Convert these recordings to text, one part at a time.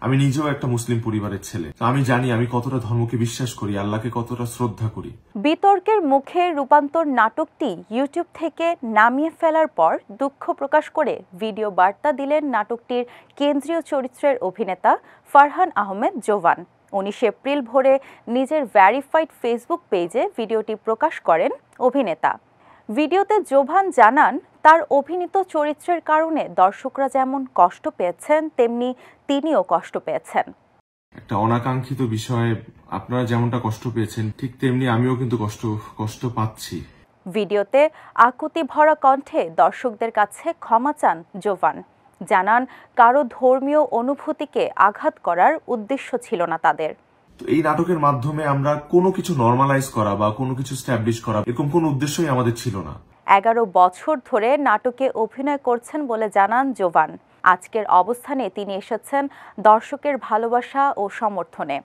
আমি নিজেও একটা মুসলিম পরিবারের ছেলে। আমি জানি আমি কতটা ধর্মকে বিশ্বাস করি, আল্লাহকে কতটা শ্রদ্ধা করি। বিতর্কের মুখে রূপান্তর নাটকটি ইউটিউব থেকে নামিয়ে ফেলার পর দুঃখ প্রকাশ করে ভিডিও বার্তা দিলেন নাটকটির কেন্দ্রীয় চরিত্রের অভিনেতা ফারহান আহমেদ জোভান। 19 এপ্রিল ভোরে নিজের ভেরিফাইড ফেসবুক পেজে ভিডিওটি প্রকাশ করেন অভিনেতা। ভিডিওতে জোভান জানান, তার অভিনীত চরিত্রের কারণে দর্শকরা যেমন কষ্ট পেয়েছেন তেমনি তিনিও কষ্ট পেয়েছেন। একটা অনাকাঙ্ক্ষিত বিষয়ে আপনারা যেমনটা কষ্ট পেয়েছেন ঠিক তেমনি আমিও কিন্তু কষ্ট পাচ্ছি। ভিডিওতে আকুতি ভরা কণ্ঠে দর্শকদের কাছে ক্ষমা চান জোভান। জানান, কারো ধর্মীয় অনুভূতিকে আঘাত করার উদ্দেশ্য ছিল না তাদের। এই নাটকের মাধ্যমে আমরা কোনো কিছু নরমালাইজ করা বা কোনো কিছু স্ট্যাবলিশ করা এরকম কোনো উদ্দেশ্যই আমাদের ছিল না। 11 বছর ধরে নাটকে অভিনয় করছেন বলে জানান জোভান। আজকের অবস্থানে তিনি এসেছেন দর্শকের ভালোবাসা ও সমর্থনে।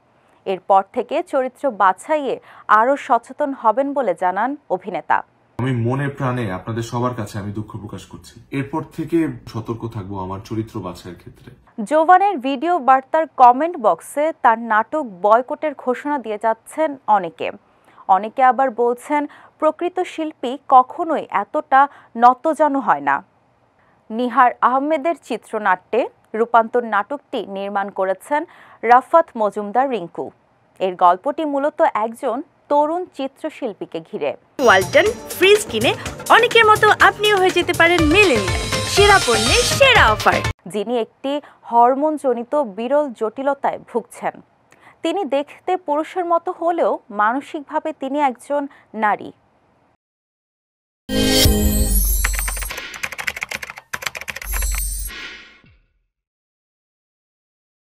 এরপর থেকে চরিত্র বাছাইয়ে আরও সচেতন হবেন বলে জানান অভিনেতা। আমি মনে প্রাণে আপনাদের সবার কাছে আমি দুঃখ প্রকাশ করছি। এরপর থেকে সতর্ক থাকবো আমার চরিত্র বাছাইয়ের ক্ষেত্রে। জোভানের ভিডিও বার্তার কমেন্ট বক্সে তার নাটক বয়কটের ঘোষণা দিয়ে যাচ্ছেন অনেকে আবার বলছেন, প্রকৃত শিল্পী কখনোই এতটা নতজানু হয় না। নিহার আহমেদের চিত্রনাট্যে রূপান্তর নাটকটি নির্মাণ করেছেন রাফাত মজুমদার রিঙ্কু। এর গল্পটি মূলত একজন তরুণ চিত্রশিল্পীকে ঘিরে। ওয়ালটন ফ্রিজ কিনে অনেকের মতো আপনিও হয়ে যেতে পারেন মিলেনিয়াল। সেরা পণ্যের সেরা অফার। যিনি একটি হরমোনজনিত বিরল জটিলতায় ভুগছেন। তিনি দেখতে পুরুষের মতো হলেও মানসিকভাবে তিনি একজন নারী।